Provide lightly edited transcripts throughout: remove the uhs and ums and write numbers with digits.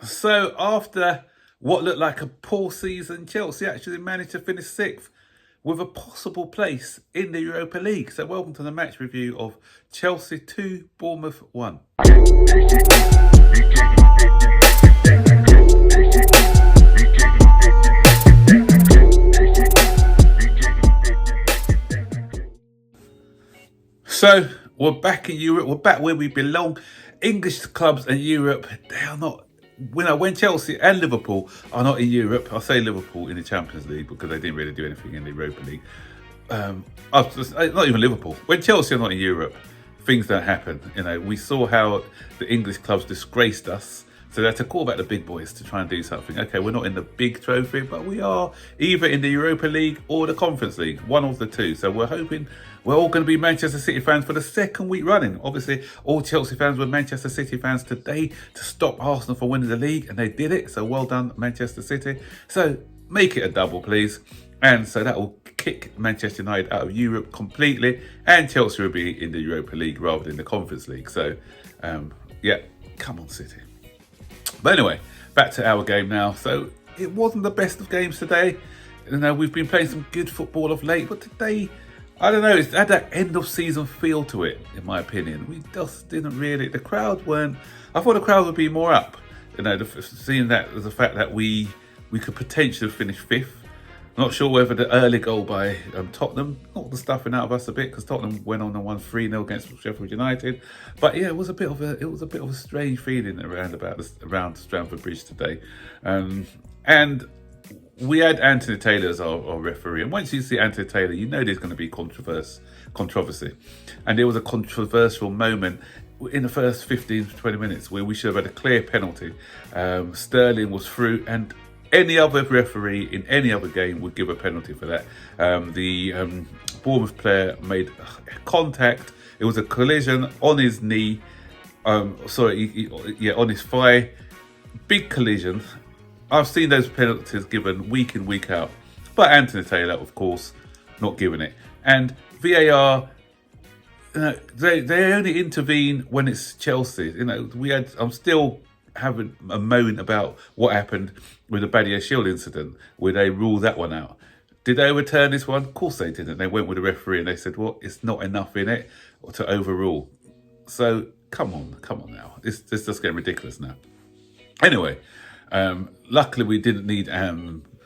So after what looked like a poor season, Chelsea actually managed to finish sixth with a possible place in the Europa League. So welcome to the match review of Chelsea 2, Bournemouth 1. So we're back in Europe. We're back where we belong. English clubs and Europe, they are not. When Chelsea and Liverpool are not in Europe, I say Liverpool in the Champions League because they didn't really do anything in the Europa League. Not even Liverpool. When Chelsea are not in Europe, things don't happen. We saw how the English clubs disgraced us. So they had to call back the big boys to try and do something. Okay, we're not in the big trophy, but we are either in the Europa League or the Conference League, one of the two. So we're hoping we're all going to be Manchester City fans for the second week running. Obviously, all Chelsea fans were Manchester City fans today to stop Arsenal from winning the league, and they did it. So well done, Manchester City. So make it a double, please. And so that will kick Manchester United out of Europe completely, and Chelsea will be in the Europa League rather than the Conference League. So, yeah, come on, City. But anyway, back to our game now. So it wasn't the best of games today. We've been playing some good football of late, but today, I don't know, it's had that end of season feel to it, in my opinion. We just didn't really, the crowd weren't, I thought the crowd would be more up. Seeing that as the fact that we could potentially finish fifth. Not sure whether the early goal by Tottenham knocked the stuffing out of us a bit, because Tottenham went on and won 3-0 against Sheffield United. But yeah, it was a bit of a strange feeling around Stamford Bridge today, and we had Anthony Taylor as our referee. And once you see Anthony Taylor, you know there's going to be controversy, and there was a controversial moment in the first 15 to 20 minutes where we should have had a clear penalty. Sterling was through, and any other referee in any other game would give a penalty for that. The Bournemouth player made contact. It was a collision on his knee. On his thigh. Big collision. I've seen those penalties given week in, week out. But Anthony Taylor, of course, not giving it. And VAR, they only intervene when it's Chelsea. I'm still having a moan about what happened with the Badia Shield incident, where they ruled that one out. Did they overturn this one? Of course they didn't. They went with the referee and they said, well, it's not enough in it to overrule. So come on now. It's just getting ridiculous now. Anyway, luckily we didn't need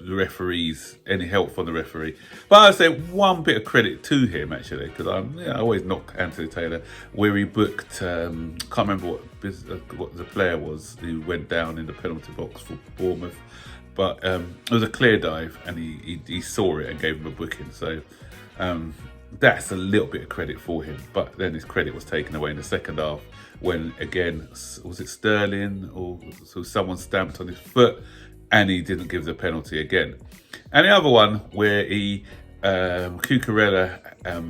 the referees, any help from the referee. But I'd say one bit of credit to him, actually, because I always knock Anthony Taylor, where he booked, can't remember what the player was who went down in the penalty box for Bournemouth, but it was a clear dive, and he saw it and gave him a booking. So that's a little bit of credit for him. But then his credit was taken away in the second half when, again, was it Sterling or so someone stamped on his foot, and he didn't give the penalty again. And the other one where Cucurella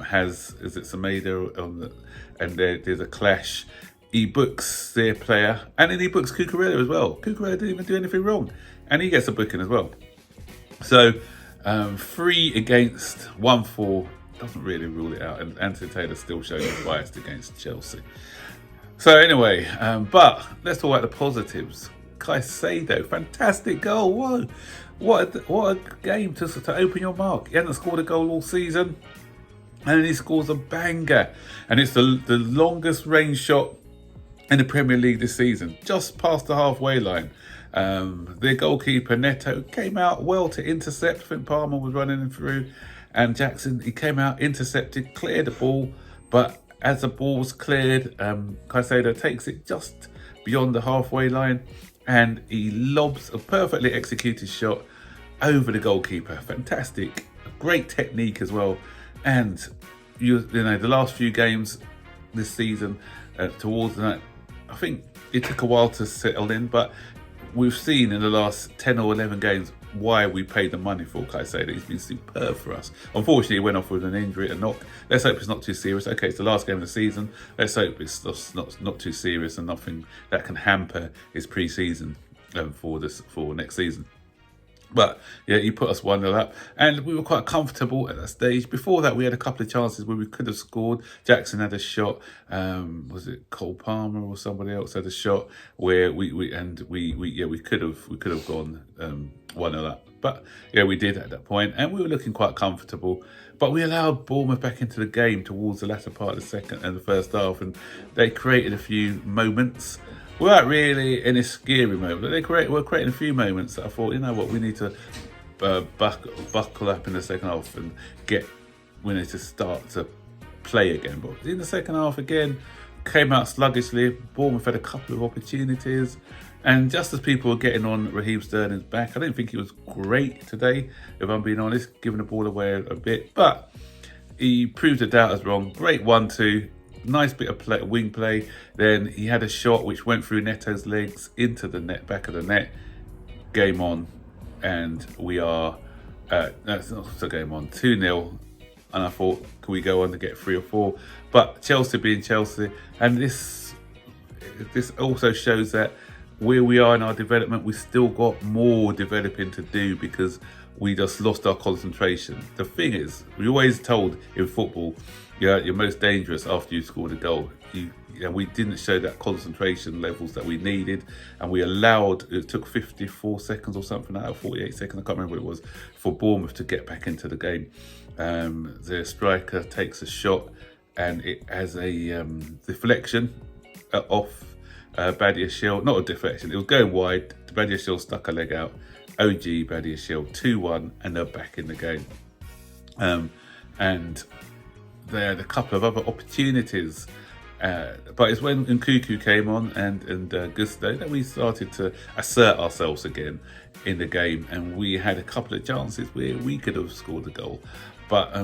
has, is it Semedo, and there's a clash. He books their player, and then he books Cucurella as well. Cucurella didn't even do anything wrong, and he gets a booking as well. So 3 against, 1 for, doesn't really rule it out, and Anthony Taylor still showing his bias against Chelsea. So anyway, but let's talk about the positives. Caicedo, fantastic goal. Whoa, what a game to open your mark. He hasn't scored a goal all season, and then he scores a banger, and it's the longest range shot in the Premier League this season, just past the halfway line. Their goalkeeper Neto came out well to intercept. I think Palmer was running him through, and Jackson, he came out, intercepted, cleared the ball, but as the ball was cleared, Caicedo takes it just beyond the halfway line, and he lobs a perfectly executed shot over the goalkeeper. Fantastic, great technique as well. And the last few games this season, towards that, I think it took a while to settle in, but we've seen in the last 10 or 11 games why we paid the money for Caicedo. He's been superb for us. Unfortunately, he went off with an injury, a knock. Let's hope it's not too serious. Okay, it's the last game of the season. Let's hope it's not too serious and nothing that can hamper his pre-season for next season. But yeah, he put us 1-0 up, and we were quite comfortable at that stage. Before that, we had a couple of chances where we could have scored. Jackson had a shot. Was it Cole Palmer or somebody else had a shot where we could have gone 1-0 up. But yeah, we did at that point, and we were looking quite comfortable. But we allowed Bournemouth back into the game towards the latter part of the second and the first half, and they created a few moments. Without really any scary moment, were creating a few moments that I thought, you know what, we need to buckle up in the second half and we need to start to play again. But in the second half again, came out sluggishly. Bournemouth had a couple of opportunities, and just as people were getting on Raheem Sterling's back, I didn't think he was great today, if I'm being honest, giving the ball away a bit, but he proved the doubters wrong. Great 1-2. Nice bit of wing play. Then he had a shot which went through Neto's legs into the net, back of the net. Game on, and we are that's not so game on 2-0. And I thought, can we go on to get 3 or 4? But Chelsea being Chelsea, and this also shows that where we are in our development, we still got more developing to do because we just lost our concentration. The thing is, we always told in football, you're most dangerous after you scored a goal. We didn't show that concentration levels that we needed, and we allowed, it took 54 seconds or something out of 48 seconds, I can't remember what it was, for Bournemouth to get back into the game. The striker takes a shot, and it has a deflection off Badiashile, not a deflection, it was going wide. Badiashile stuck a leg out. OG Badiashile 2-1, and they're back in the game. And they had a couple of other opportunities, but it's when Nkuku came on and Gusto that we started to assert ourselves again in the game, and we had a couple of chances where we could have scored a goal. But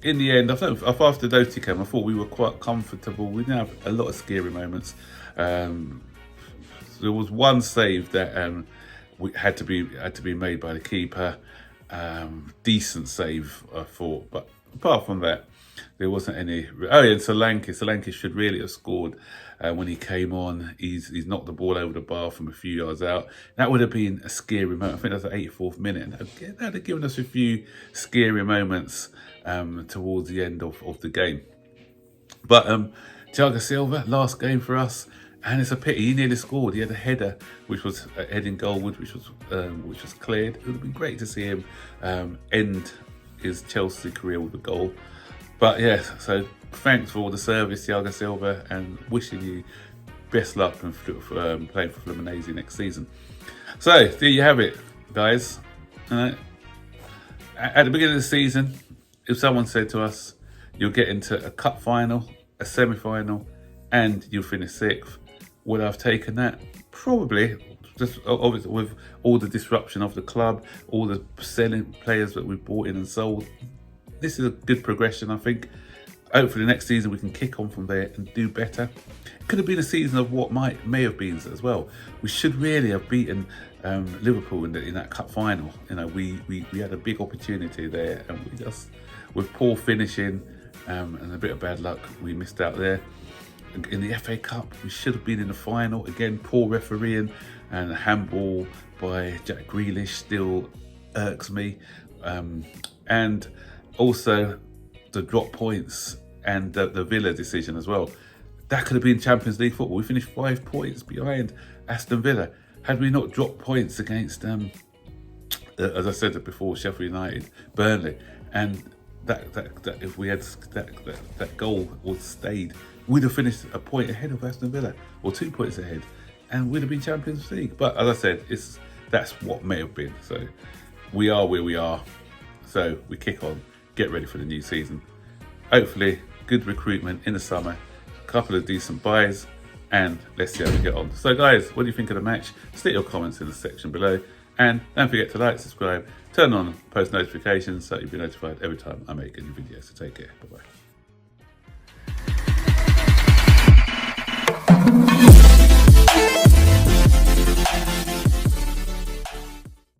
in the end, after Doty came, I thought we were quite comfortable. We didn't have a lot of scary moments. There was one save that had to be made by the keeper. Decent save, I thought, but apart from that, there wasn't any. Oh yeah, and Solanke should really have scored when he came on. He's knocked the ball over the bar from a few yards out. That would have been a scary moment. I think that's the 84th minute, and that would have given us a few scary moments towards the end of the game. But Thiago Silva, last game for us. And it's a pity, he nearly scored. He had a header, which was heading goalward, which was cleared. It would have been great to see him end his Chelsea career with a goal. But yeah, so thanks for all the service, Thiago Silva, and wishing you best luck in playing for Fluminense next season. So there you have it, guys. At the beginning of the season, if someone said to us, you'll get into a cup final, a semi-final, and you'll finish 6th, would I have taken that? Probably, just obviously with all the disruption of the club, all the selling players that we've bought in and sold. This is a good progression, I think. Hopefully next season we can kick on from there and do better. It could have been a season of what may have been as well. We should really have beaten Liverpool in that cup final. You know, we had a big opportunity there, and we just, with poor finishing and a bit of bad luck, we missed out there. In the FA Cup, we should have been in the final. Again, poor refereeing, and a handball by Jack Grealish still irks me. And also the drop points and the Villa decision as well. That could have been Champions League football. We finished 5 points behind Aston Villa. Had we not dropped points against, as I said before, Sheffield United, Burnley, and that if we had that goal was stayed, we'd have finished a point ahead of Aston Villa, or 2 points ahead, and we'd have been Champions League. But as I said, that's what may have been. So we are where we are. So we kick on, get ready for the new season. Hopefully, good recruitment in the summer, a couple of decent buys, and let's see how we get on. So guys, what do you think of the match? State your comments in the section below, and don't forget to like, subscribe, turn on post notifications so you'll be notified every time I make a new video. So take care, bye bye.